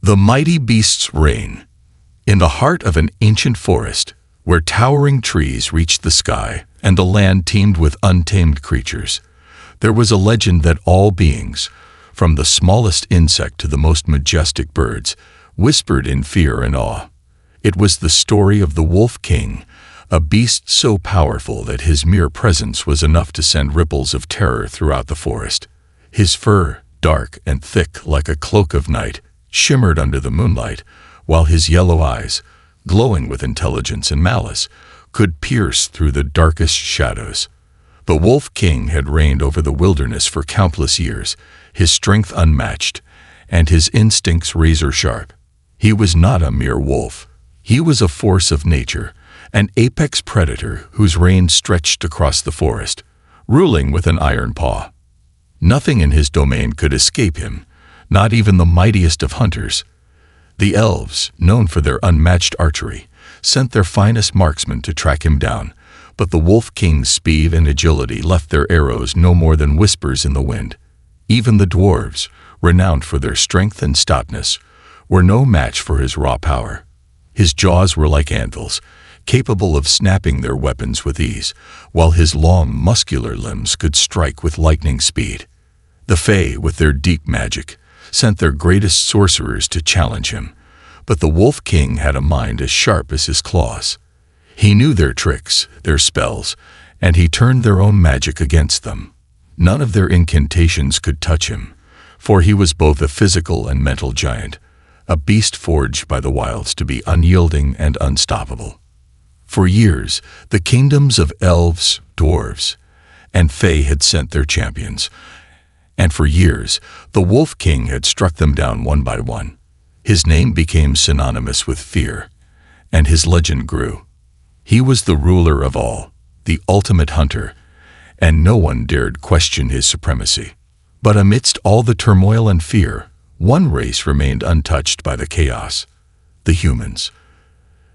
The mighty beast's reign. In the heart of an ancient forest, where towering trees reached the sky and the land teemed with untamed creatures, there was a legend that all beings, from the smallest insect to the most majestic birds, whispered in fear and awe. It was the story of the Wolf King, a beast so powerful that his mere presence was enough to send ripples of terror throughout the forest. His fur, dark and thick like a cloak of night, shimmered under the moonlight, while his yellow eyes, glowing with intelligence and malice, could pierce through the darkest shadows. The Wolf King had reigned over the wilderness for countless years, his strength unmatched, and his instincts razor-sharp. He was not a mere wolf. He was a force of nature, an apex predator whose reign stretched across the forest, ruling with an iron paw. Nothing in his domain could escape him, not even the mightiest of hunters. The elves, known for their unmatched archery, sent their finest marksmen to track him down, but the Wolf King's speed and agility left their arrows no more than whispers in the wind. Even the dwarves, renowned for their strength and stoutness, were no match for his raw power. His jaws were like anvils, capable of snapping their weapons with ease, while his long, muscular limbs could strike with lightning speed. The Fae, with their deep magic, sent their greatest sorcerers to challenge him, but the Wolf King had a mind as sharp as his claws. He knew their tricks, their spells, and he turned their own magic against them. None of their incantations could touch him, for he was both a physical and mental giant, a beast forged by the wilds to be unyielding and unstoppable. For years, the kingdoms of elves, dwarves, and Fae had sent their champions, and for years, the Wolf King had struck them down one by one. His name became synonymous with fear, and his legend grew. He was the ruler of all, the ultimate hunter, and no one dared question his supremacy. But amidst all the turmoil and fear, one race remained untouched by the chaos: the humans.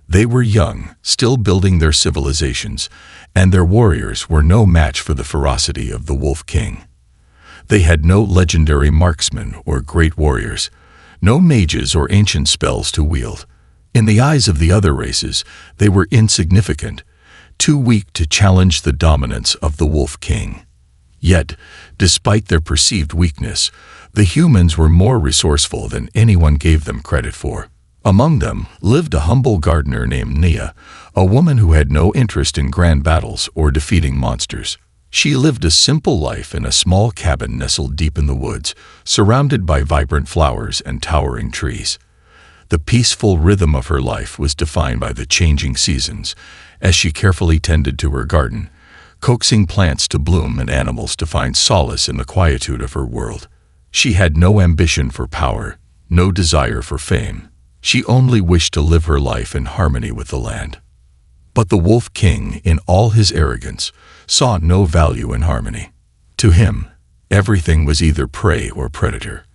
They were young, still building their civilizations, and their warriors were no match for the ferocity of the Wolf King. They had no legendary marksmen or great warriors, no mages or ancient spells to wield. In the eyes of the other races, they were insignificant, too weak to challenge the dominance of the Wolf King. Yet, despite their perceived weakness, the humans were more resourceful than anyone gave them credit for. Among them lived a humble gardener named Nia, a woman who had no interest in grand battles or defeating monsters. She lived a simple life in a small cabin nestled deep in the woods, surrounded by vibrant flowers and towering trees. The peaceful rhythm of her life was defined by the changing seasons, as she carefully tended to her garden, coaxing plants to bloom and animals to find solace in the quietude of her world. She had no ambition for power, no desire for fame. She only wished to live her life in harmony with the land. But the Wolf King, in all his arrogance, saw no value in harmony. To him, everything was either prey or predator,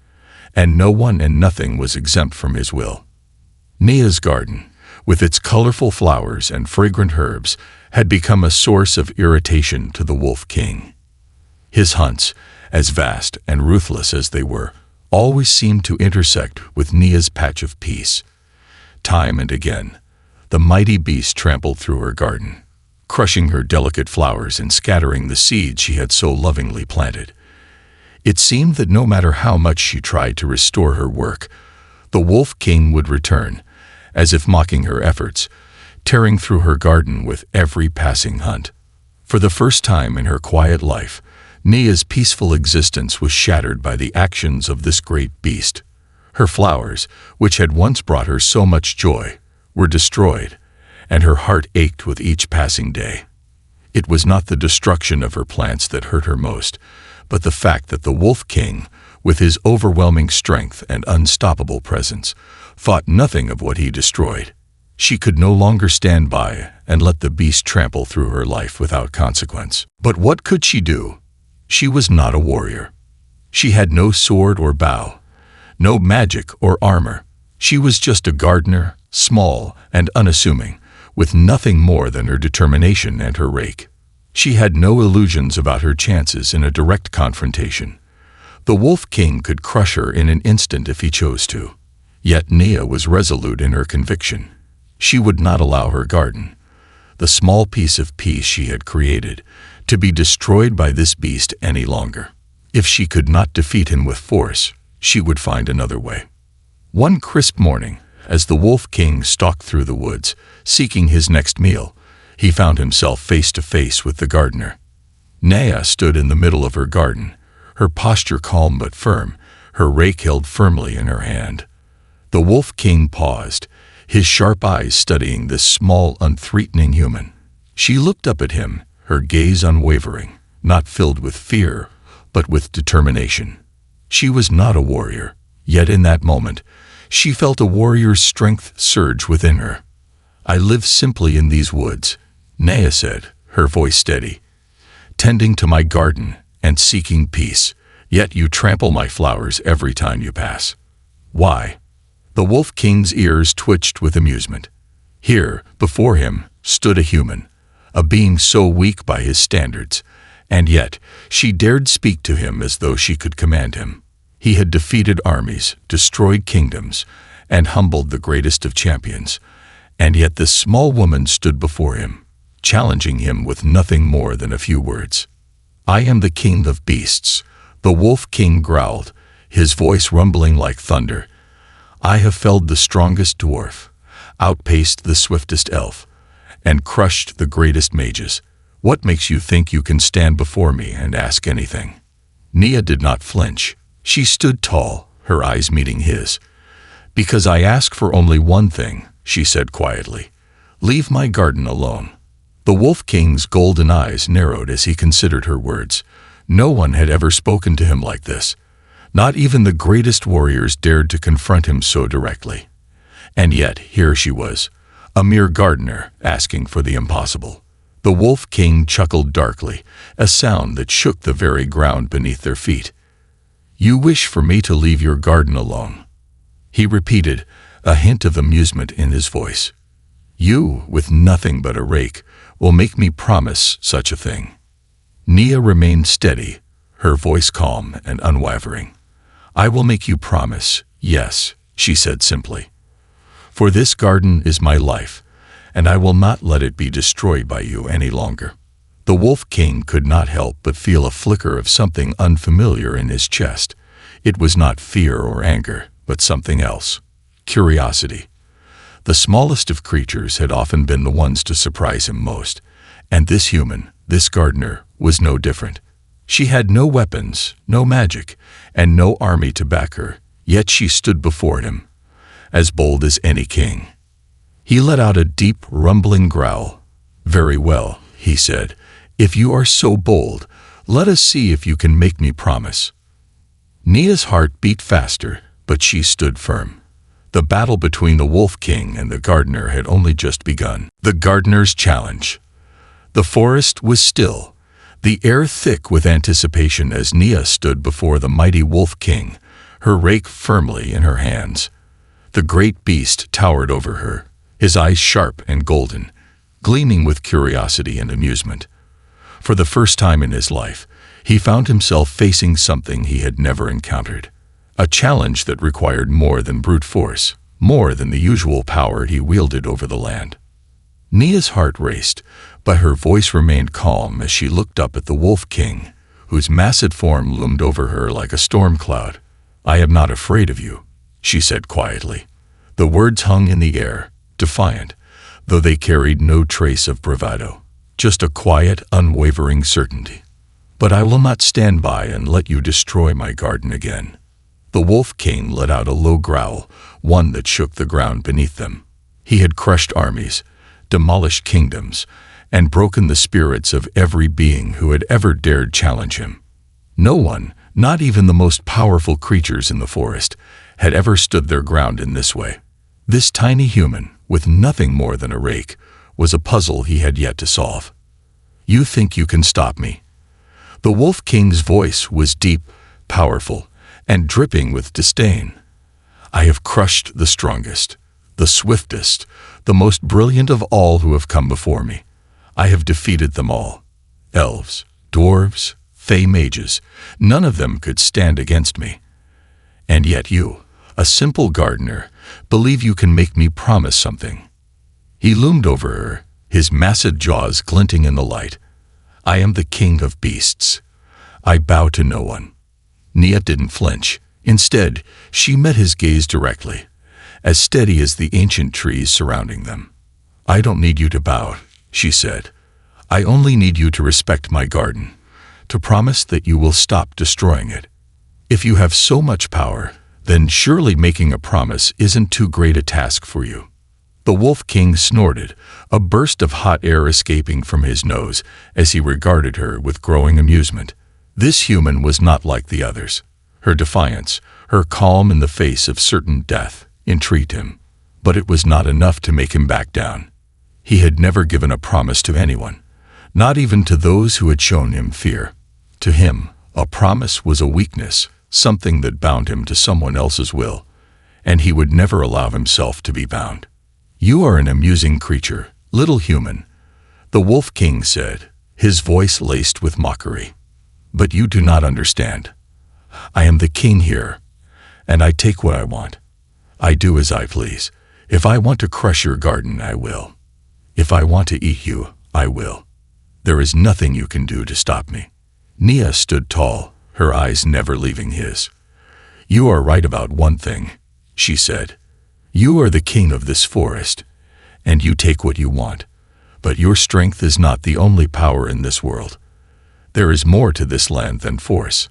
and no one and nothing was exempt from his will. Nia's garden, with its colorful flowers and fragrant herbs, had become a source of irritation to the Wolf King. His hunts, as vast and ruthless as they were, always seemed to intersect with Nia's patch of peace. Time and again, the mighty beast trampled through her garden, crushing her delicate flowers and scattering the seeds she had so lovingly planted. It seemed that no matter how much she tried to restore her work, the Wolf King would return, as if mocking her efforts, tearing through her garden with every passing hunt. For the first time in her quiet life, Nia's peaceful existence was shattered by the actions of this great beast. Her flowers, which had once brought her so much joy, were destroyed, and her heart ached with each passing day. It was not the destruction of her plants that hurt her most, but the fact that the Wolf King, with his overwhelming strength and unstoppable presence, thought nothing of what he destroyed. She could no longer stand by and let the beast trample through her life without consequence. But what could she do? She was not a warrior. She had no sword or bow, no magic or armor. She was just a gardener, small and unassuming, with nothing more than her determination and her rake. She had no illusions about her chances in a direct confrontation. The Wolf King could crush her in an instant if he chose to. Yet Nia was resolute in her conviction. She would not allow her garden, the small piece of peace she had created, to be destroyed by this beast any longer. If she could not defeat him with force, she would find another way. One crisp morning, as the Wolf King stalked through the woods, seeking his next meal, he found himself face to face with the gardener. Nia stood in the middle of her garden, her posture calm but firm, her rake held firmly in her hand. The Wolf King paused, his sharp eyes studying this small, unthreatening human. She looked up at him, her gaze unwavering, not filled with fear, but with determination. She was not a warrior, yet in that moment, she felt a warrior's strength surge within her. "I live simply in these woods," Nia said, her voice steady, "tending to my garden and seeking peace, yet you trample my flowers every time you pass. Why?" The Wolf King's ears twitched with amusement. Here, before him, stood a human, a being so weak by his standards, and yet she dared speak to him as though she could command him. He had defeated armies, destroyed kingdoms, and humbled the greatest of champions, and yet this small woman stood before him, challenging him with nothing more than a few words. "I am the king of beasts," the Wolf King growled, his voice rumbling like thunder. "I have felled the strongest dwarf, outpaced the swiftest elf, and crushed the greatest mages. What makes you think you can stand before me and ask anything?" Nia did not flinch. She stood tall, her eyes meeting his. "Because I ask for only one thing," she said quietly. "Leave my garden alone." The Wolf King's golden eyes narrowed as he considered her words. No one had ever spoken to him like this. Not even the greatest warriors dared to confront him so directly. And yet, here she was, a mere gardener, asking for the impossible. The Wolf King chuckled darkly, a sound that shook the very ground beneath their feet. "You wish for me to leave your garden alone?" he repeated, a hint of amusement in his voice. "You, with nothing but a rake, will make me promise such a thing." Nia remained steady, her voice calm and unwavering. "I will make you promise, yes," she said simply. "For this garden is my life, and I will not let it be destroyed by you any longer." The Wolf King could not help but feel a flicker of something unfamiliar in his chest. It was not fear or anger, but something else. Curiosity. The smallest of creatures had often been the ones to surprise him most, and this human, this gardener, was no different. She had no weapons, no magic, and no army to back her, yet she stood before him, as bold as any king. He let out a deep, rumbling growl. "Very well," he said. "If you are so bold, let us see if you can make me promise." Nia's heart beat faster, but she stood firm. The battle between the Wolf King and the gardener had only just begun. The gardener's challenge. The forest was still, the air thick with anticipation as Nia stood before the mighty Wolf King, her rake firmly in her hands. The great beast towered over her, his eyes sharp and golden, gleaming with curiosity and amusement. For the first time in his life, he found himself facing something he had never encountered. A challenge that required more than brute force, more than the usual power he wielded over the land. Nia's heart raced, but her voice remained calm as she looked up at the Wolf King, whose massive form loomed over her like a storm cloud. "I am not afraid of you," she said quietly. The words hung in the air, defiant, though they carried no trace of bravado, just a quiet, unwavering certainty. "But I will not stand by and let you destroy my garden again." The Wolf King let out a low growl, one that shook the ground beneath them. He had crushed armies, demolished kingdoms, and broken the spirits of every being who had ever dared challenge him. No one, not even the most powerful creatures in the forest, had ever stood their ground in this way. This tiny human, with nothing more than a rake, was a puzzle he had yet to solve. "You think you can stop me?" The Wolf King's voice was deep, powerful, and dripping with disdain. "I have crushed the strongest, the swiftest, the most brilliant of all who have come before me. I have defeated them all. Elves, dwarves, fey mages, none of them could stand against me. And yet you, a simple gardener, believe you can make me promise something." He loomed over her, his massive jaws glinting in the light. "I am the king of beasts. I bow to no one." Nia didn't flinch. Instead, she met his gaze directly, as steady as the ancient trees surrounding them. "I don't need you to bow," she said. "I only need you to respect my garden, to promise that you will stop destroying it. If you have so much power, then surely making a promise isn't too great a task for you." The Wolf King snorted, a burst of hot air escaping from his nose as he regarded her with growing amusement. This human was not like the others. Her defiance, her calm in the face of certain death, intrigued him. But it was not enough to make him back down. He had never given a promise to anyone, not even to those who had shown him fear. To him, a promise was a weakness, something that bound him to someone else's will, and he would never allow himself to be bound. "You are an amusing creature, little human," the Wolf King said, his voice laced with mockery. "But you do not understand. I am the king here, and I take what I want. I do as I please. If I want to crush your garden, I will. If I want to eat you, I will. There is nothing you can do to stop me." Nia stood tall, her eyes never leaving his. "You are right about one thing," she said. "You are the king of this forest, and you take what you want. But your strength is not the only power in this world. There is more to this land than force.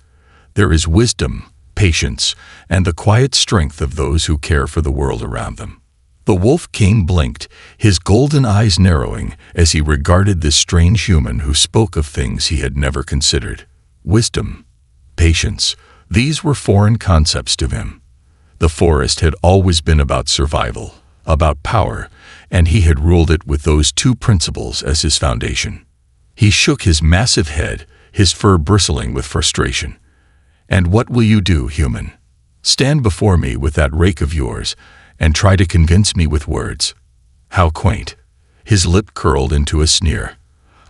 There is wisdom, patience, and the quiet strength of those who care for the world around them." The Wolf King blinked, his golden eyes narrowing as he regarded this strange human who spoke of things he had never considered. Wisdom, patience, these were foreign concepts to him. The forest had always been about survival, about power, and he had ruled it with those two principles as his foundation. He shook his massive head, his fur bristling with frustration. "And what will you do, human? Stand before me with that rake of yours and try to convince me with words? How quaint." His lip curled into a sneer.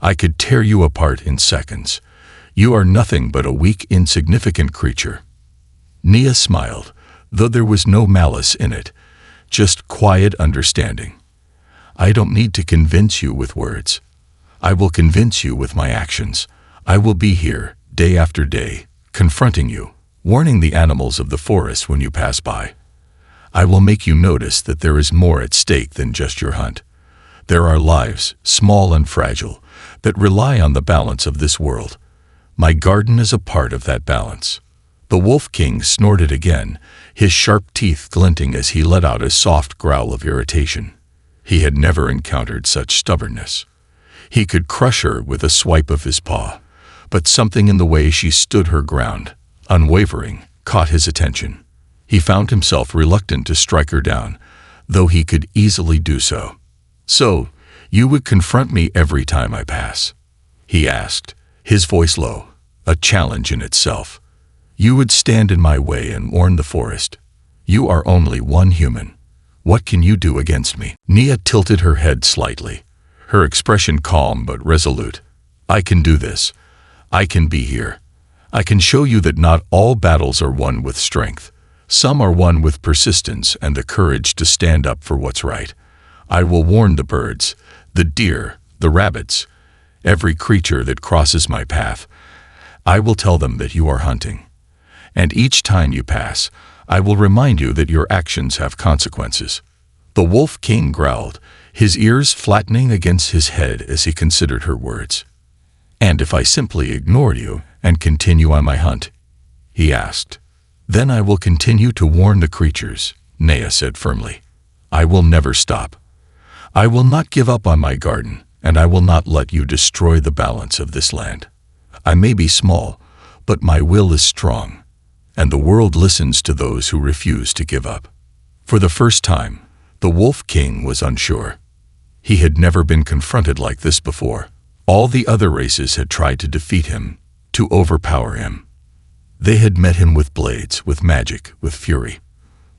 "I could tear you apart in seconds. You are nothing but a weak, insignificant creature." Nia smiled, though there was no malice in it, just quiet understanding. "I don't need to convince you with words. I will convince you with my actions. I will be here, day after day, confronting you, warning the animals of the forest when you pass by. I will make you notice that there is more at stake than just your hunt. There are lives, small and fragile, that rely on the balance of this world. My garden is a part of that balance." The Wolf King snorted again, his sharp teeth glinting as he let out a soft growl of irritation. He had never encountered such stubbornness. He could crush her with a swipe of his paw, but something in the way she stood her ground, unwavering, caught his attention. He found himself reluctant to strike her down, though he could easily do so. "So, you would confront me every time I pass?" he asked, his voice low, a challenge in itself. "You would stand in my way and warn the forest? You are only one human. What can you do against me?" Nia tilted her head slightly, her expression calm but resolute. "I can do this. I can be here. I can show you that not all battles are won with strength. Some are won with persistence and the courage to stand up for what's right. I will warn the birds, the deer, the rabbits, every creature that crosses my path. I will tell them that you are hunting. And each time you pass, I will remind you that your actions have consequences." The Wolf King growled, his ears flattening against his head as he considered her words. "And if I simply ignored you and continue on my hunt?" he asked. "Then I will continue to warn the creatures," Nia said firmly. "I will never stop. I will not give up on my garden, and I will not let you destroy the balance of this land. I may be small, but my will is strong, and the world listens to those who refuse to give up." For the first time, the Wolf King was unsure. He had never been confronted like this before. All the other races had tried to defeat him, to overpower him. They had met him with blades, with magic, with fury.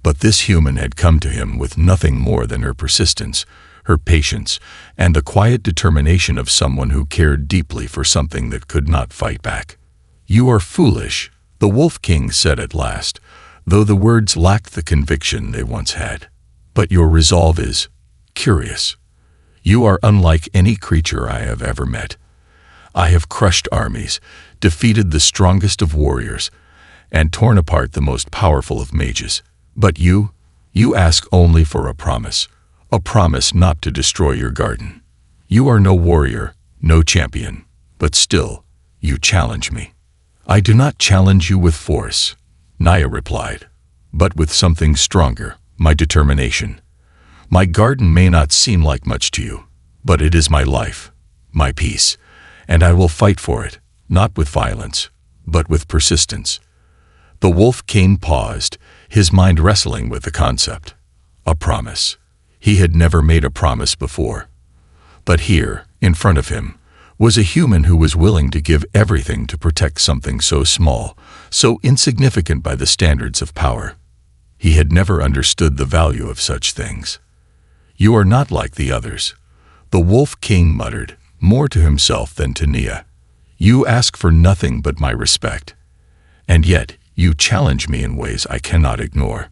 But this human had come to him with nothing more than her persistence, her patience, and the quiet determination of someone who cared deeply for something that could not fight back. "You are foolish," the Wolf King said at last, though the words lacked the conviction they once had. "But your resolve is curious. You are unlike any creature I have ever met. I have crushed armies, defeated the strongest of warriors, and torn apart the most powerful of mages. But you ask only for a promise not to destroy your garden. You are no warrior, no champion, but still, you challenge me." "I do not challenge you with force," Nia replied, "but with something stronger, my determination. My garden may not seem like much to you, but it is my life, my peace, and I will fight for it, not with violence, but with persistence." The Wolf King paused, his mind wrestling with the concept. A promise. He had never made a promise before. But here, in front of him, was a human who was willing to give everything to protect something so small, so insignificant by the standards of power. He had never understood the value of such things. "You are not like the others," the Wolf King muttered, more to himself than to Nia. "You ask for nothing but my respect. And yet, you challenge me in ways I cannot ignore."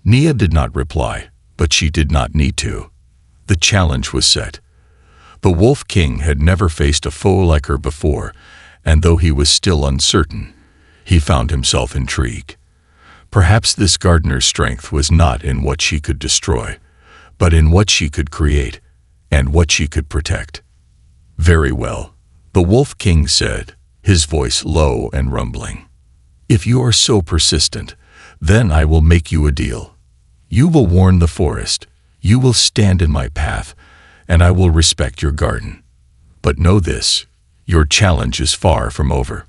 Nia did not reply, but she did not need to. The challenge was set. The Wolf King had never faced a foe like her before, and though he was still uncertain, he found himself intrigued. Perhaps this gardener's strength was not in what she could destroy, but in what she could create, and what she could protect. "Very well," the Wolf King said, his voice low and rumbling. "If you are so persistent, then I will make you a deal. You will warn the forest, you will stand in my path, and I will respect your garden. But know this, your challenge is far from over.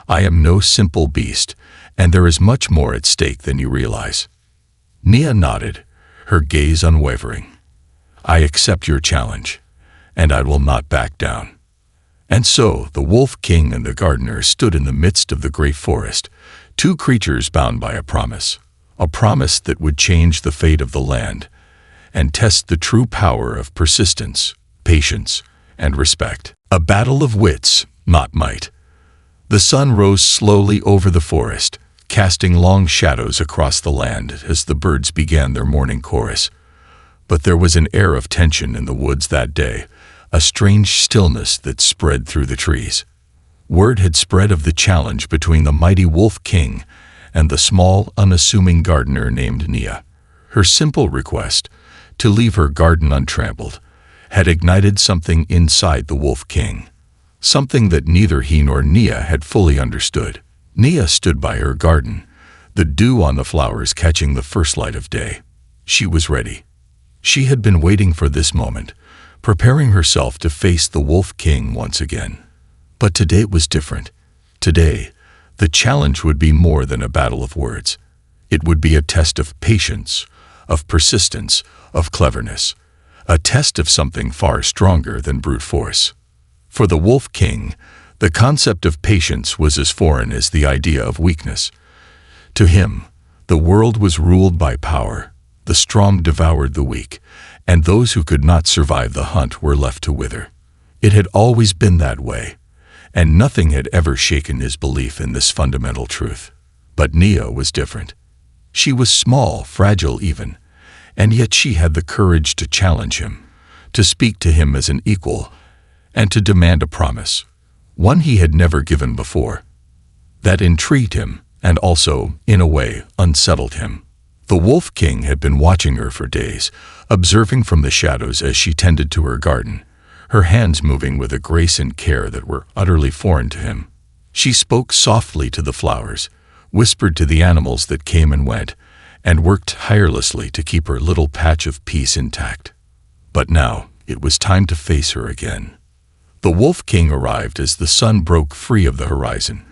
I am no simple beast, and there is much more at stake than you realize." Nia nodded, her gaze unwavering. "I accept your challenge, and I will not back down." And so the Wolf King and the gardener stood in the midst of the great forest, two creatures bound by a promise that would change the fate of the land, and test the true power of persistence, patience, and respect. A battle of wits, not might. The sun rose slowly over the forest, casting long shadows across the land as the birds began their morning chorus. But there was an air of tension in the woods that day, a strange stillness that spread through the trees. Word had spread of the challenge between the mighty Wolf King and the small, unassuming gardener named Nia. Her simple request, to leave her garden untrampled, had ignited something inside the Wolf King, something that neither he nor Nia had fully understood. Nia stood by her garden, the dew on the flowers catching the first light of day. She was ready. She had been waiting for this moment, preparing herself to face the Wolf King once again. But today was different. Today, the challenge would be more than a battle of words. It would be a test of patience, of persistence, of cleverness, a test of something far stronger than brute force. For the Wolf King, the concept of patience was as foreign as the idea of weakness. To him, the world was ruled by power. The strong devoured the weak, and those who could not survive the hunt were left to wither. It had always been that way, and nothing had ever shaken his belief in this fundamental truth. But Nia was different. She was small, fragile even, and yet she had the courage to challenge him, to speak to him as an equal, and to demand a promise, one he had never given before. That intrigued him, and also, in a way, unsettled him. The Wolf King had been watching her for days, observing from the shadows as she tended to her garden, her hands moving with a grace and care that were utterly foreign to him. She spoke softly to the flowers, whispered to the animals that came and went, and worked tirelessly to keep her little patch of peace intact. But now it was time to face her again. The Wolf King arrived as the sun broke free of the horizon,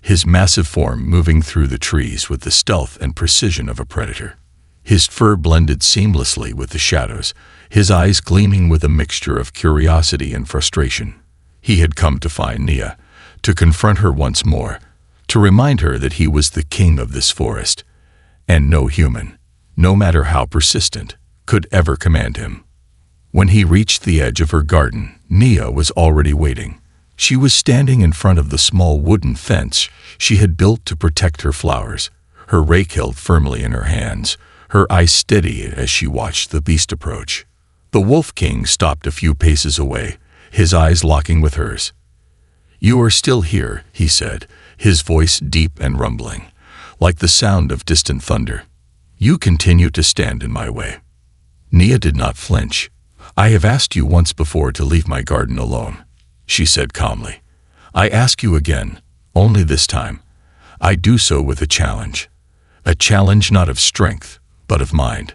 his massive form moving through the trees with the stealth and precision of a predator. His fur blended seamlessly with the shadows, his eyes gleaming with a mixture of curiosity and frustration. He had come to find Nia, to confront her once more, to remind her that he was the king of this forest, and no human, no matter how persistent, could ever command him. When he reached the edge of her garden, Nia was already waiting. She was standing in front of the small wooden fence she had built to protect her flowers, her rake held firmly in her hands, her eyes steady as she watched the beast approach. The Wolf King stopped a few paces away, his eyes locking with hers. "You are still here," he said, his voice deep and rumbling, like the sound of distant thunder. "You continue to stand in my way." Nia did not flinch. "I have asked you once before to leave my garden alone," she said calmly. "I ask you again, only this time. I do so with a challenge. A challenge not of strength, but of mind."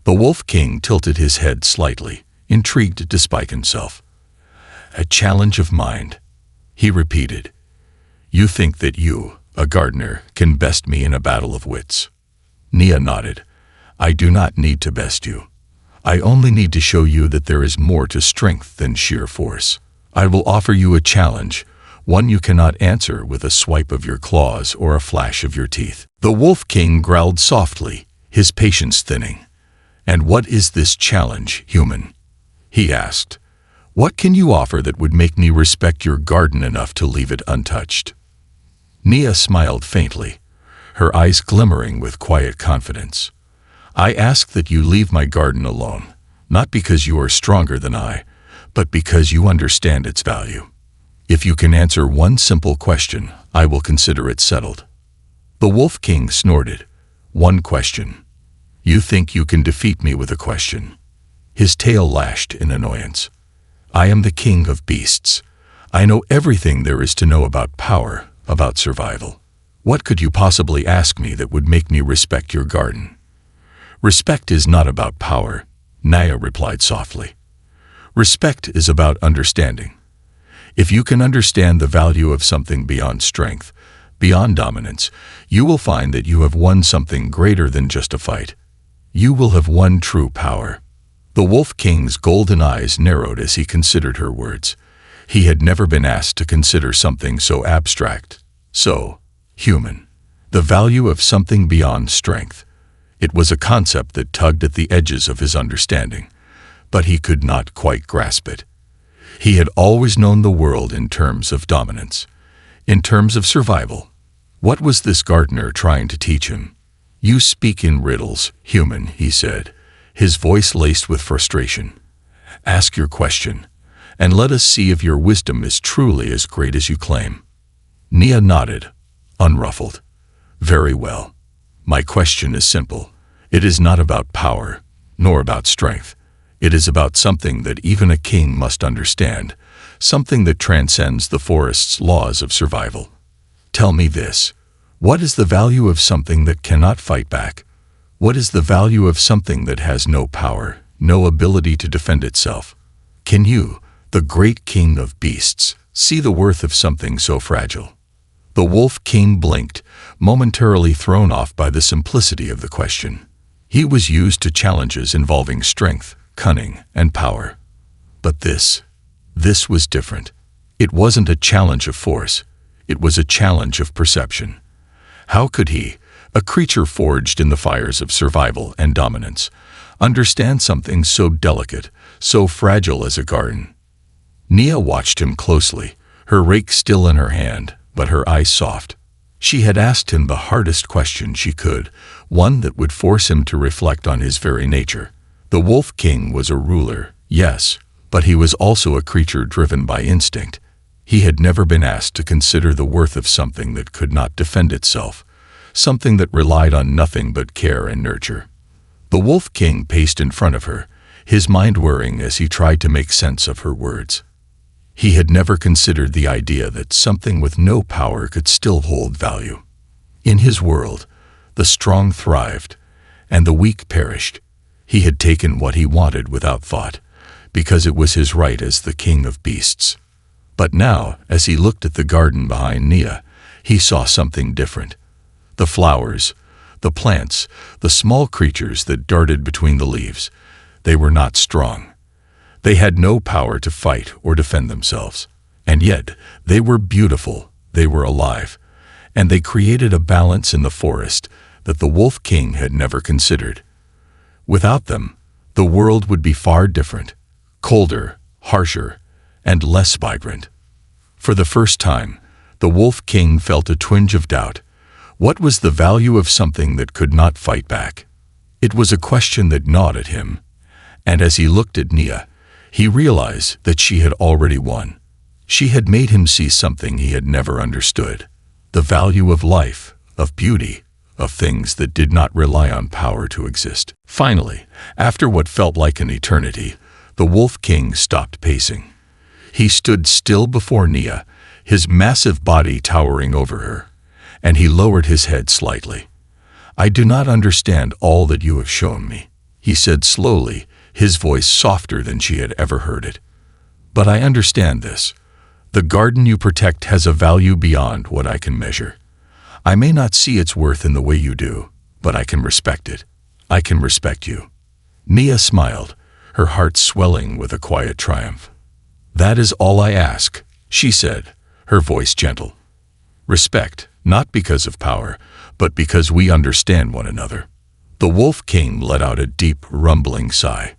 The Wolf King tilted his head slightly, intrigued despite himself. "A challenge of mind," he repeated. "You think that you, a gardener, can best me in a battle of wits?" Nia nodded. "I do not need to best you. I only need to show you that there is more to strength than sheer force. I will offer you a challenge, one you cannot answer with a swipe of your claws or a flash of your teeth." The Wolf King growled softly, his patience thinning. "And what is this challenge, human?" he asked. "What can you offer that would make me respect your garden enough to leave it untouched?" Nia smiled faintly, her eyes glimmering with quiet confidence. "I ask that you leave my garden alone, not because you are stronger than I, but because you understand its value. If you can answer one simple question, I will consider it settled." The Wolf King snorted. "One question? You think you can defeat me with a question?" His tail lashed in annoyance. "I am the king of beasts. I know everything there is to know about power, about survival. What could you possibly ask me that would make me respect your garden?" "Respect is not about power," Nia replied softly. "Respect is about understanding. If you can understand the value of something beyond strength, beyond dominance, you will find that you have won something greater than just a fight. You will have won true power." The Wolf King's golden eyes narrowed as he considered her words. He had never been asked to consider something so abstract, so human. The value of something beyond strength. It was a concept that tugged at the edges of his understanding, but he could not quite grasp it. He had always known the world in terms of dominance, in terms of survival. What was this gardener trying to teach him? "You speak in riddles, human," he said, his voice laced with frustration. "Ask your question, and let us see if your wisdom is truly as great as you claim." Nia nodded, unruffled. "Very well. My question is simple. It is not about power, nor about strength. It is about something that even a king must understand, something that transcends the forest's laws of survival. Tell me this. What is the value of something that cannot fight back? What is the value of something that has no power, no ability to defend itself? Can you, the great king of beasts, see the worth of something so fragile?" The Wolf King blinked, momentarily thrown off by the simplicity of the question. He was used to challenges involving strength, cunning, and power. But this was different. It wasn't a challenge of force. It was a challenge of perception. How could he, a creature forged in the fires of survival and dominance, understand something so delicate, so fragile as a garden? Nia watched him closely, her rake still in her hand, but her eyes soft. She had asked him the hardest question she could, one that would force him to reflect on his very nature. The Wolf King was a ruler, yes, but he was also a creature driven by instinct. He had never been asked to consider the worth of something that could not defend itself, something that relied on nothing but care and nurture. The Wolf King paced in front of her, his mind whirring as he tried to make sense of her words. He had never considered the idea that something with no power could still hold value. In his world, the strong thrived, and the weak perished. He had taken what he wanted without thought, because it was his right as the king of beasts. But now, as he looked at the garden behind Nia, he saw something different. The flowers, the plants, the small creatures that darted between the leaves, they were not strong. They had no power to fight or defend themselves. And yet, they were beautiful, they were alive, and they created a balance in the forest that the Wolf King had never considered. Without them, the world would be far different, colder, harsher, and less vibrant. For the first time, the Wolf King felt a twinge of doubt. What was the value of something that could not fight back? It was a question that gnawed at him, and as he looked at Nia, he realized that she had already won. She had made him see something he had never understood: the value of life, of beauty, of things that did not rely on power to exist. Finally, after what felt like an eternity, the Wolf King stopped pacing. He stood still before Nia, his massive body towering over her, and he lowered his head slightly. "I do not understand all that you have shown me," he said slowly, his voice softer than she had ever heard it. "But I understand this. The garden you protect has a value beyond what I can measure. I may not see its worth in the way you do, but I can respect it. I can respect you." Nia smiled, her heart swelling with a quiet triumph. "That is all I ask," she said, her voice gentle. "Respect, not because of power, but because we understand one another." The Wolf King let out a deep, rumbling sigh.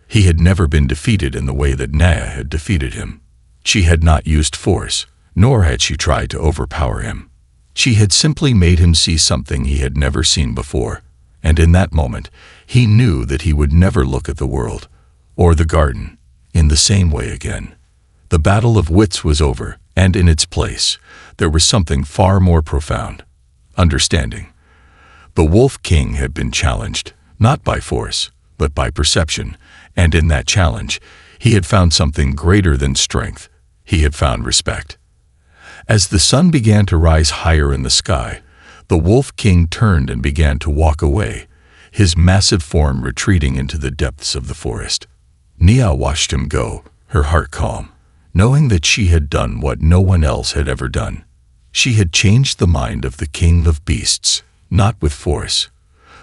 He had never been defeated in the way that Nia had defeated him. She had not used force, nor had she tried to overpower him. She had simply made him see something he had never seen before, and in that moment, he knew that he would never look at the world, or the garden, in the same way again. The battle of wits was over, and in its place, there was something far more profound: understanding. The Wolf King had been challenged, not by force, but by perception, and in that challenge, he had found something greater than strength. He had found respect. As the sun began to rise higher in the sky, the Wolf King turned and began to walk away, his massive form retreating into the depths of the forest. Nia watched him go, her heart calm, knowing that she had done what no one else had ever done. She had changed the mind of the king of beasts, not with force,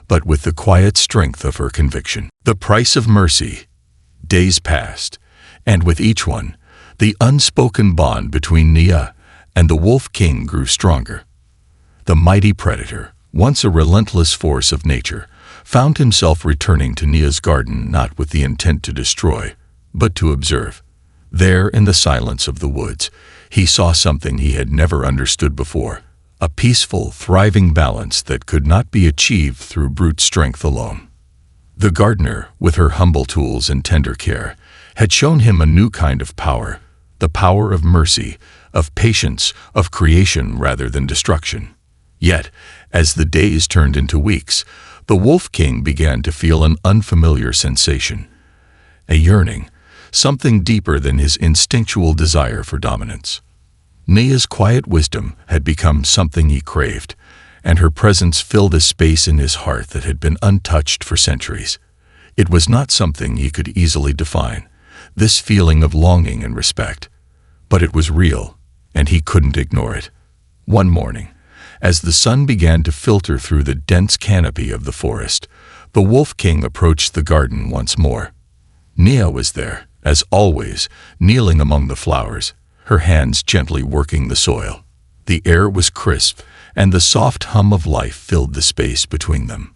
but with the quiet strength of her conviction. The price of mercy. Days passed, and with each one, the unspoken bond between Nia and the Wolf King grew stronger. The mighty predator, once a relentless force of nature, found himself returning to Nia's garden not with the intent to destroy, but to observe. There, in the silence of the woods, he saw something he had never understood before: a peaceful, thriving balance that could not be achieved through brute strength alone. The gardener, with her humble tools and tender care, had shown him a new kind of power: the power of mercy, of patience, of creation rather than destruction. Yet, as the days turned into weeks, the Wolf King began to feel an unfamiliar sensation: a yearning, something deeper than his instinctual desire for dominance. Nia's quiet wisdom had become something he craved, and her presence filled a space in his heart that had been untouched for centuries. It was not something he could easily define, this feeling of longing and respect, but it was real, and he couldn't ignore it. One morning, as the sun began to filter through the dense canopy of the forest, the Wolf King approached the garden once more. Nia was there, as always, kneeling among the flowers, her hands gently working the soil. The air was crisp, and the soft hum of life filled the space between them.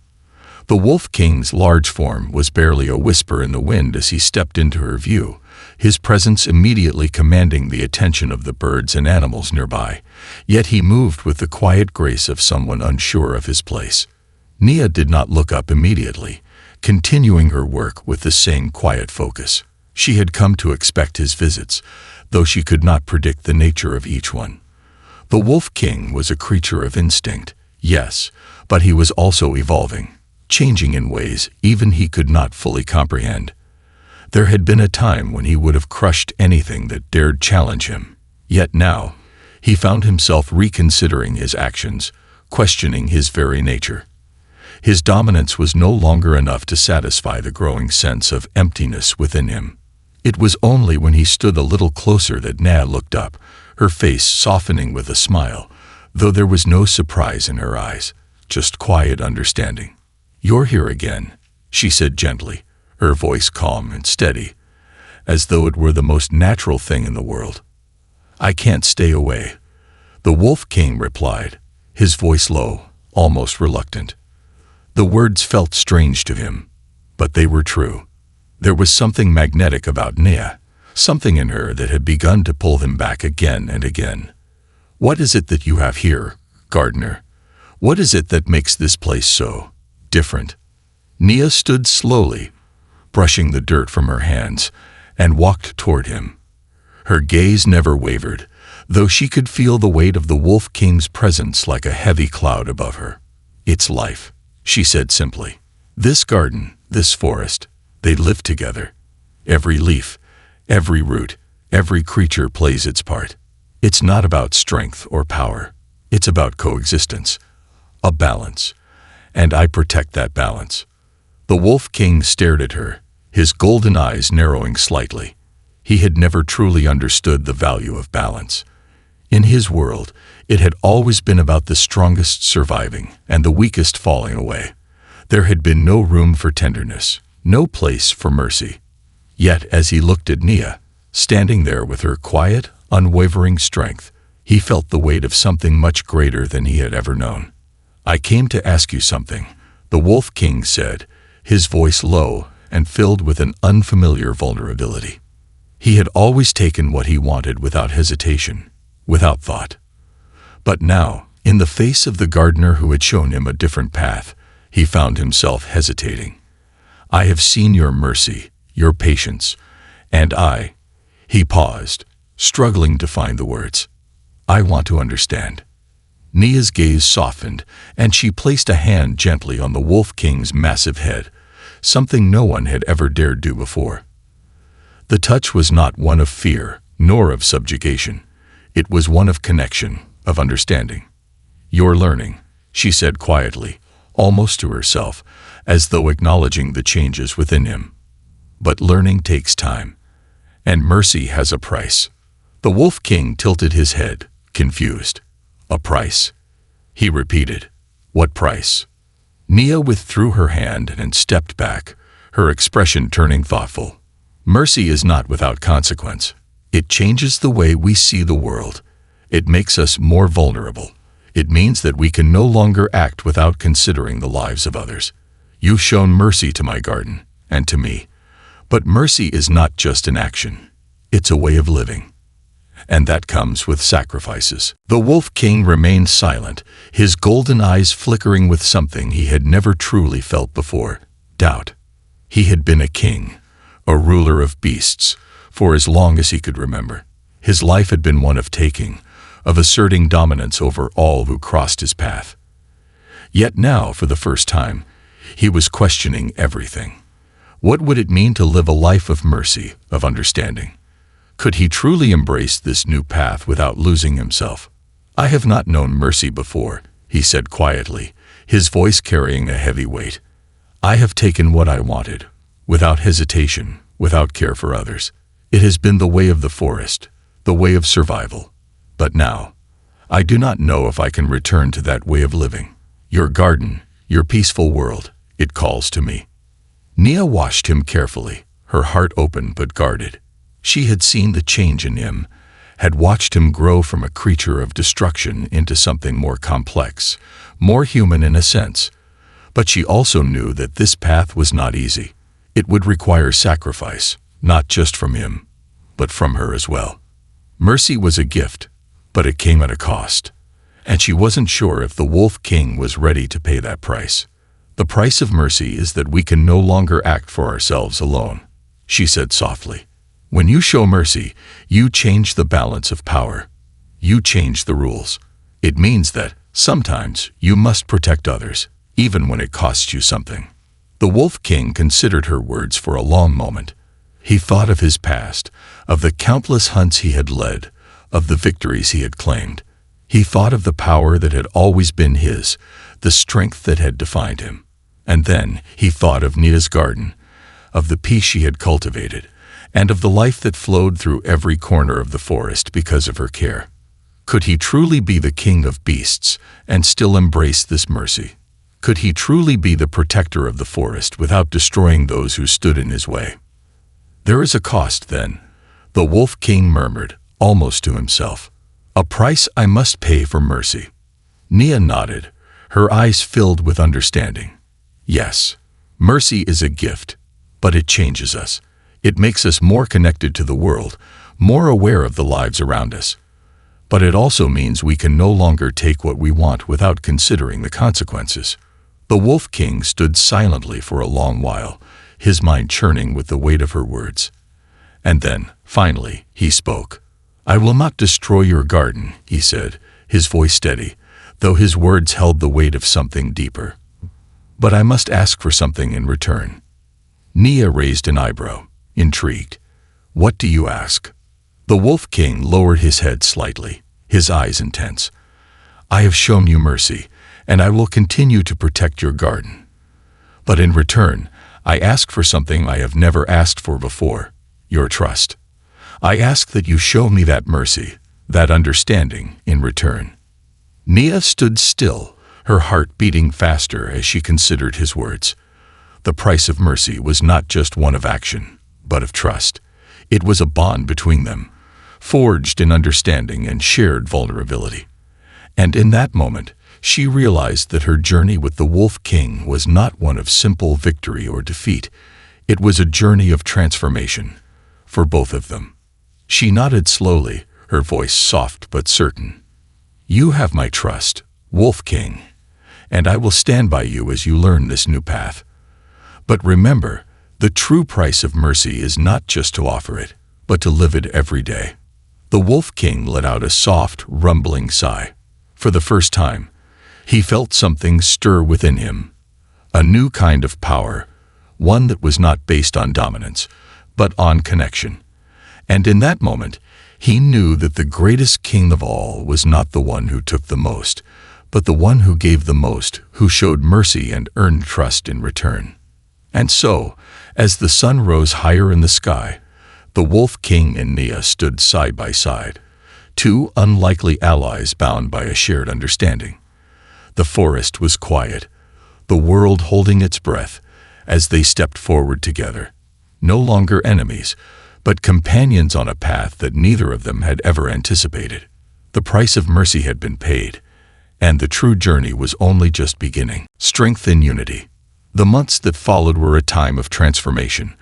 The Wolf King's large form was barely a whisper in the wind as he stepped into her view, his presence immediately commanding the attention of the birds and animals nearby. Yet he moved with the quiet grace of someone unsure of his place. Nia did not look up immediately, continuing her work with the same quiet focus. She had come to expect his visits, though she could not predict the nature of each one. The Wolf King was a creature of instinct, yes, but he was also evolving, changing in ways even he could not fully comprehend. There had been a time when he would have crushed anything that dared challenge him. Yet now, he found himself reconsidering his actions, questioning his very nature. His dominance was no longer enough to satisfy the growing sense of emptiness within him. It was only when he stood a little closer that Nia looked up, her face softening with a smile, though there was no surprise in her eyes, just quiet understanding. "You're here again," she said gently, her voice calm and steady, as though it were the most natural thing in the world. "I can't stay away," the Wolf King replied, his voice low, almost reluctant. The words felt strange to him, but they were true. There was something magnetic about Nia, something in her that had begun to pull him back again and again. "What is it that you have here, gardener?" What is it that makes this place so different? Nia stood slowly, brushing the dirt from her hands, and walked toward him. Her gaze never wavered, though she could feel the weight of the Wolf King's presence like a heavy cloud above her. "It's life," she said simply. "This garden, this forest, they live together. Every leaf, every root, every creature plays its part. It's not about strength or power. It's about coexistence, a balance. And I protect that balance." The Wolf King stared at her, his golden eyes narrowing slightly. He had never truly understood the value of balance. In his world, it had always been about the strongest surviving and the weakest falling away. There had been no room for tenderness, no place for mercy. Yet as he looked at Nia, standing there with her quiet, unwavering strength, he felt the weight of something much greater than he had ever known. "I came to ask you something," the Wolf King said, his voice low and filled with an unfamiliar vulnerability. He had always taken what he wanted without hesitation, without thought. But now, in the face of the gardener who had shown him a different path, he found himself hesitating. "I have seen your mercy, your patience, and He paused, struggling to find the words. "I want to understand." Nia's gaze softened, and she placed a hand gently on the Wolf King's massive head, something no one had ever dared do before. The touch was not one of fear, nor of subjugation. It was one of connection, of understanding. "You're learning," she said quietly, almost to herself, as though acknowledging the changes within him. "But learning takes time, and mercy has a price." The Wolf King tilted his head, confused. "A price?" he repeated. "What price?" Nia withdrew her hand and stepped back, her expression turning thoughtful. "Mercy is not without consequence. It changes the way we see the world. It makes us more vulnerable. It means that we can no longer act without considering the lives of others. You've shown mercy to my garden, and to me. But mercy is not just an action. It's a way of living. And that comes with sacrifices." The Wolf King remained silent, his golden eyes flickering with something he had never truly felt before: doubt. He had been a king, a ruler of beasts, for as long as he could remember. His life had been one of taking, of asserting dominance over all who crossed his path. Yet now, for the first time, he was questioning everything. What would it mean to live a life of mercy, of understanding? Could he truly embrace this new path without losing himself? "I have not known mercy before," he said quietly, his voice carrying a heavy weight. "I have taken what I wanted, without hesitation, without care for others. It has been the way of the forest, the way of survival. But now, I do not know if I can return to that way of living. Your garden, your peaceful world, it calls to me." Nia watched him carefully, her heart open but guarded. She had seen the change in him, had watched him grow from a creature of destruction into something more complex, more human in a sense. But she also knew that this path was not easy. It would require sacrifice, not just from him, but from her as well. Mercy was a gift, but it came at a cost. And she wasn't sure if the Wolf King was ready to pay that price. "The price of mercy is that we can no longer act for ourselves alone," she said softly. "When you show mercy, you change the balance of power. You change the rules. It means that, sometimes, you must protect others, even when it costs you something." The Wolf King considered her words for a long moment. He thought of his past, of the countless hunts he had led, of the victories he had claimed. He thought of the power that had always been his, the strength that had defined him. And then he thought of Nia's garden, of the peace she had cultivated, and of the life that flowed through every corner of the forest because of her care. Could he truly be the king of beasts and still embrace this mercy? Could he truly be the protector of the forest without destroying those who stood in his way? "There is a cost, then," the Wolf King murmured, almost to himself. "A price I must pay for mercy." Nia nodded, her eyes filled with understanding. "Yes, mercy is a gift, but it changes us. It makes us more connected to the world, more aware of the lives around us. but it also means we can no longer take what we want without considering the consequences. The Wolf King stood silently for a long while, his mind churning with the weight of her words. And then, finally, he spoke. "I will not destroy your garden," he said, his voice steady, though his words held the weight of something deeper. "But I must ask for something in return." Nia raised an eyebrow, intrigued. "What do you ask?" The Wolf King lowered his head slightly, his eyes intense. "I have shown you mercy, and I will continue to protect your garden. But in return, I ask for something I have never asked for before, your trust. I ask that you show me that mercy, that understanding, in return." Nia stood still, her heart beating faster as she considered his words. The price of mercy was not just one of action, but of trust. It was a bond between them, forged in understanding and shared vulnerability. And in that moment, she realized that her journey with the Wolf King was not one of simple victory or defeat. It was a journey of transformation, for both of them. She nodded slowly, her voice soft but certain. "You have my trust, Wolf King, and I will stand by you as you learn this new path. But remember, the true price of mercy is not just to offer it, but to live it every day." The Wolf King let out a soft, rumbling sigh. For the first time, he felt something stir within him. A new kind of power, one that was not based on dominance, but on connection. And in that moment, he knew that the greatest king of all was not the one who took the most, but the one who gave the most, who showed mercy and earned trust in return. And so, as the sun rose higher in the sky, the Wolf King and Nia stood side by side, two unlikely allies bound by a shared understanding. The forest was quiet, the world holding its breath, as they stepped forward together, no longer enemies, but companions on a path that neither of them had ever anticipated. The price of mercy had been paid, and the true journey was only just beginning. Strength in unity. The months that followed were a time of transformation,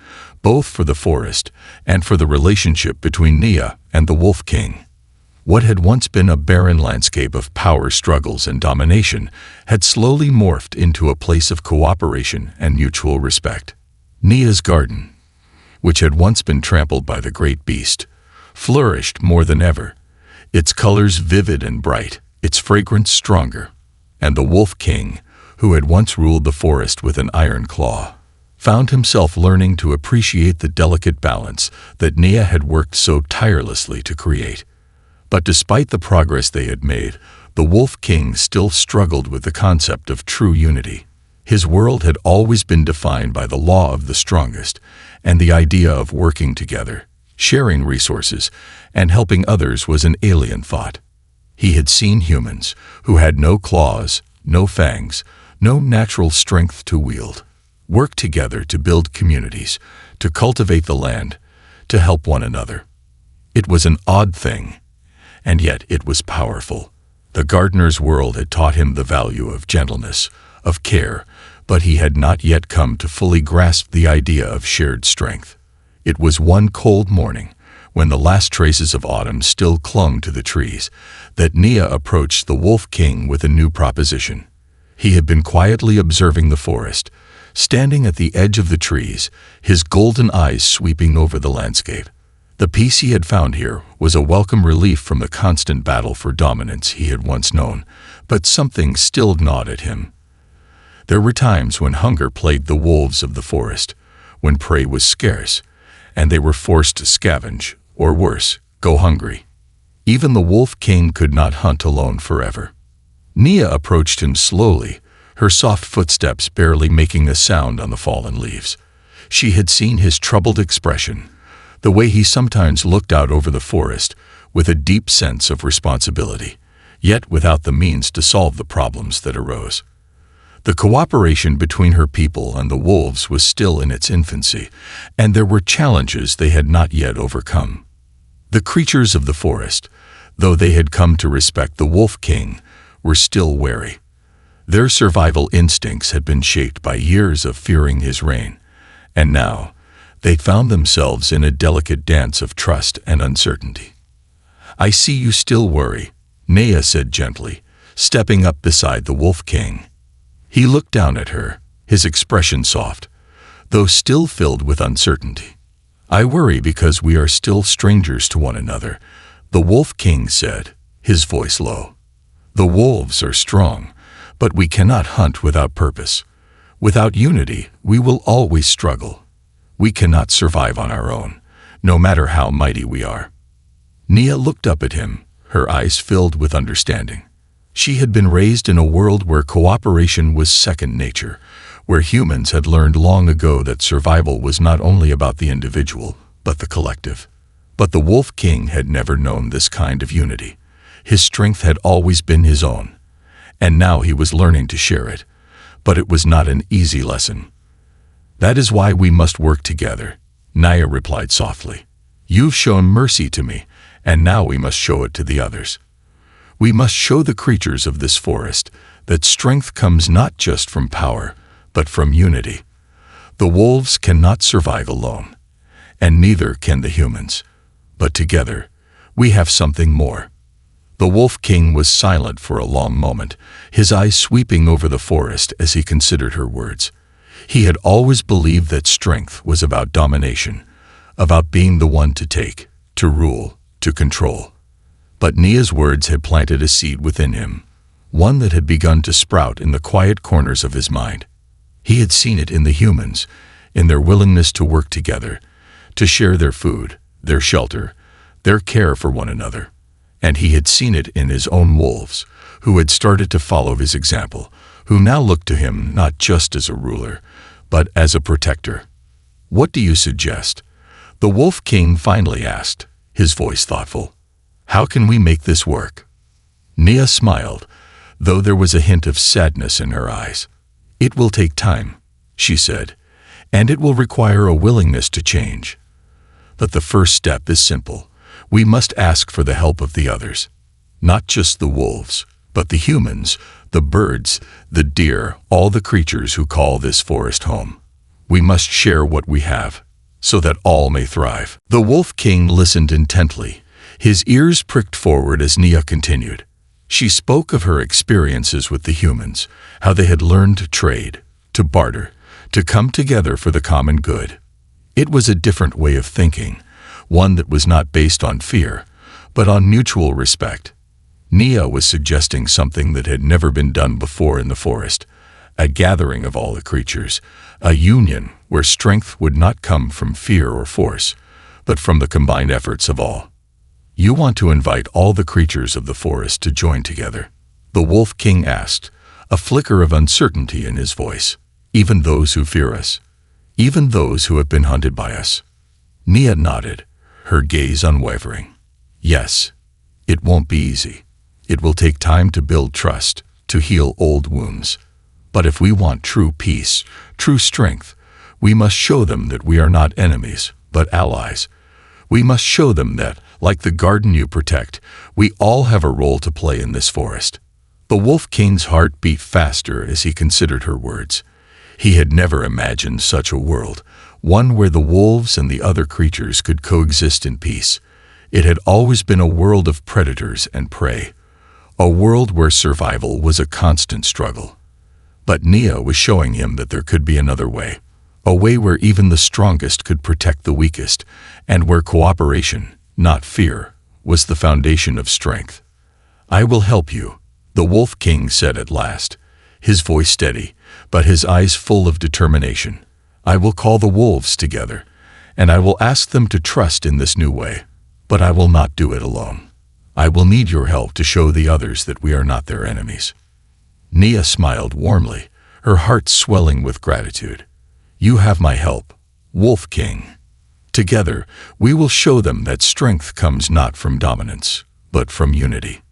both for the forest and for the relationship between Nia and the Wolf King. What had once been a barren landscape of power struggles and domination had slowly morphed into a place of cooperation and mutual respect. Nia's garden, which had once been trampled by the great beast, flourished more than ever, its colors vivid and bright, its fragrance stronger. And the Wolf King, who had once ruled the forest with an iron claw, found himself learning to appreciate the delicate balance that Nia had worked so tirelessly to create. But despite the progress they had made, the Wolf King still struggled with the concept of true unity. His world had always been defined by the law of the strongest, and the idea of working together, sharing resources, and helping others was an alien thought. He had seen humans who had no claws, no fangs, no natural strength to wield, work together to build communities, to cultivate the land, to help one another. It was an odd thing, and yet it was powerful. The gardener's world had taught him the value of gentleness, of care, but he had not yet come to fully grasp the idea of shared strength. It was one cold morning, when the last traces of autumn still clung to the trees, that Nia approached the Wolf King with a new proposition. He had been quietly observing the forest, standing at the edge of the trees, his golden eyes sweeping over the landscape. The peace he had found here was a welcome relief from the constant battle for dominance he had once known, but something still gnawed at him. There were times when hunger plagued the wolves of the forest, when prey was scarce, and they were forced to scavenge, or worse, go hungry. Even the Wolf King could not hunt alone forever. Nia approached him slowly, her soft footsteps barely making a sound on the fallen leaves. She had seen his troubled expression, the way he sometimes looked out over the forest with a deep sense of responsibility, yet without the means to solve the problems that arose. The cooperation between her people and the wolves was still in its infancy, and there were challenges they had not yet overcome. The creatures of the forest, though they had come to respect the Wolf King, were still wary. Their survival instincts had been shaped by years of fearing his reign, and now they found themselves in a delicate dance of trust and uncertainty. I see you still worry, Nea said gently, stepping up beside the Wolf King. He looked down at her, his expression soft, though still filled with uncertainty. I worry because we are still strangers to one another, the Wolf King said, his voice low. The wolves are strong, but we cannot hunt without purpose. Without unity, we will always struggle. We cannot survive on our own, no matter how mighty we are. Nea looked up at him, her eyes filled with understanding. She had been raised in a world where cooperation was second nature, where humans had learned long ago that survival was not only about the individual, but the collective. But the Wolf King had never known this kind of unity. His strength had always been his own, and now he was learning to share it. But it was not an easy lesson. That is why we must work together, Naya replied softly. You've shown mercy to me, and now we must show it to the others. We must show the creatures of this forest that strength comes not just from power, but from unity. The wolves cannot survive alone, and neither can the humans. But together, we have something more. The Wolf King was silent for a long moment, his eyes sweeping over the forest as he considered her words. He had always believed that strength was about domination, about being the one to take, to rule, to control. But Nea's words had planted a seed within him, one that had begun to sprout in the quiet corners of his mind. He had seen it in the humans, in their willingness to work together, to share their food, their shelter, their care for one another. And he had seen it in his own wolves, who had started to follow his example, who now looked to him not just as a ruler, but as a protector. What do you suggest? The Wolf King finally asked, his voice thoughtful. How can we make this work? Nea smiled, though there was a hint of sadness in her eyes. It will take time, she said, and it will require a willingness to change. But the first step is simple. We must ask for the help of the others, not just the wolves, but the humans, the birds, the deer, all the creatures who call this forest home. We must share what we have, so that all may thrive. The Wolf King listened intently, his ears pricked forward as Nea continued. She spoke of her experiences with the humans, how they had learned to trade, to barter, to come together for the common good. It was a different way of thinking, one that was not based on fear, but on mutual respect. Nea was suggesting something that had never been done before in the forest, a gathering of all the creatures, a union where strength would not come from fear or force, but from the combined efforts of all. You want to invite all the creatures of the forest to join together? The Wolf King asked, a flicker of uncertainty in his voice. Even those who fear us, even those who have been hunted by us. Nea nodded, her gaze unwavering. Yes, it won't be easy. It will take time to build trust, to heal old wounds. But if we want true peace, true strength, we must show them that we are not enemies, but allies. We must show them that, like the garden you protect, we all have a role to play in this forest. The Wolf King's heart beat faster as he considered her words. He had never imagined such a world, one where the wolves and the other creatures could coexist in peace. It had always been a world of predators and prey, a world where survival was a constant struggle. But Nea was showing him that there could be another way, a way where even the strongest could protect the weakest, and where cooperation, not fear, was the foundation of strength. I will help you, the Wolf King said at last, his voice steady, but his eyes full of determination. I will call the wolves together, and I will ask them to trust in this new way. But I will not do it alone. I will need your help to show the others that we are not their enemies. Nea smiled warmly, her heart swelling with gratitude. You have my help, Wolf King. Together, we will show them that strength comes not from dominance, but from unity.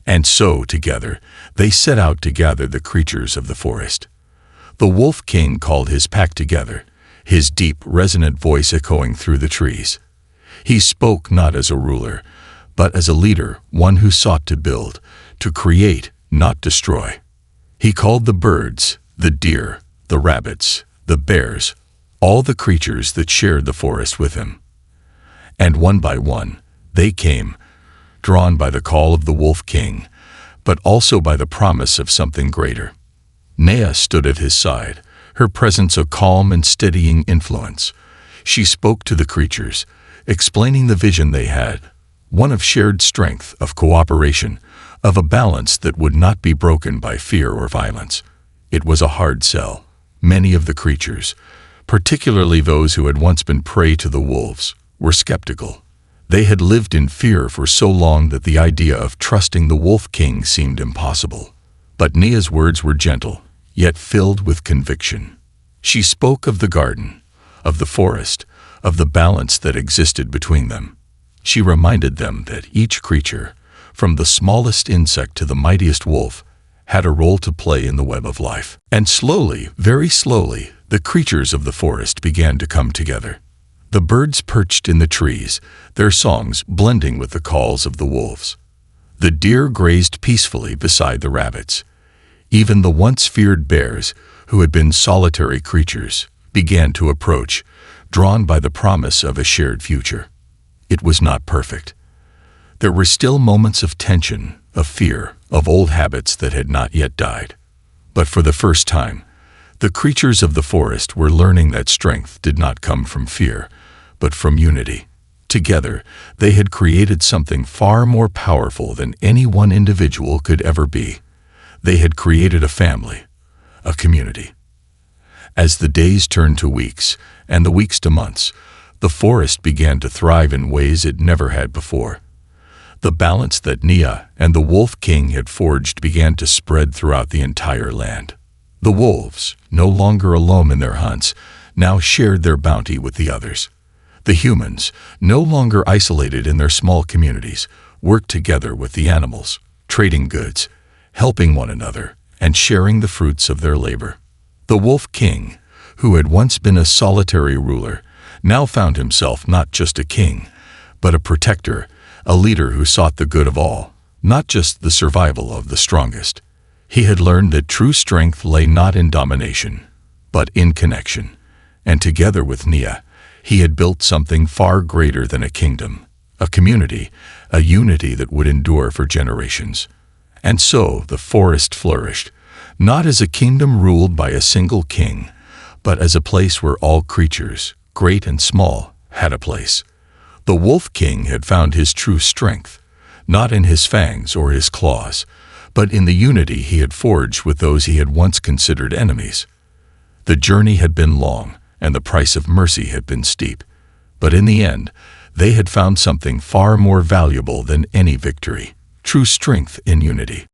And so, together, they set out to gather the creatures of the forest. The Wolf King called his pack together, his deep, resonant voice echoing through the trees. He spoke not as a ruler, but as a leader, one who sought to build, to create, not destroy. He called the birds, the deer, the rabbits, the bears, all the creatures that shared the forest with him. And one by one, they came, drawn by the call of the Wolf King, but also by the promise of something greater. Nea stood at his side, her presence a calm and steadying influence. She spoke to the creatures, explaining the vision they had, one of shared strength, of cooperation, of a balance that would not be broken by fear or violence. It was a hard sell. Many of the creatures, particularly those who had once been prey to the wolves, were skeptical. They had lived in fear for so long that the idea of trusting the Wolf King seemed impossible. But Nea's words were gentle, yet filled with conviction. She spoke of the garden, of the forest, of the balance that existed between them. She reminded them that each creature, from the smallest insect to the mightiest wolf, had a role to play in the web of life. And slowly, very slowly, the creatures of the forest began to come together. The birds perched in the trees, their songs blending with the calls of the wolves. The deer grazed peacefully beside the rabbits. Even the once feared bears, who had been solitary creatures, began to approach, drawn by the promise of a shared future. It was not perfect. There were still moments of tension, of fear, of old habits that had not yet died. But for the first time, the creatures of the forest were learning that strength did not come from fear, but from unity. Together, they had created something far more powerful than any one individual could ever be. They had created a family, a community. As the days turned to weeks, and the weeks to months, the forest began to thrive in ways it never had before. The balance that Nea and the Wolf King had forged began to spread throughout the entire land. The wolves, no longer alone in their hunts, now shared their bounty with the others. The humans, no longer isolated in their small communities, worked together with the animals, trading goods, helping one another, and sharing the fruits of their labor. The Wolf King, who had once been a solitary ruler, now found himself not just a king, but a protector, a leader who sought the good of all, not just the survival of the strongest. He had learned that true strength lay not in domination, but in connection. And together with Nea, he had built something far greater than a kingdom, a community, a unity that would endure for generations. And so the forest flourished, not as a kingdom ruled by a single king, but as a place where all creatures, great and small, had a place. The Wolf King had found his true strength, not in his fangs or his claws, but in the unity he had forged with those he had once considered enemies. The journey had been long, and the price of mercy had been steep, but in the end, they had found something far more valuable than any victory: true strength in unity.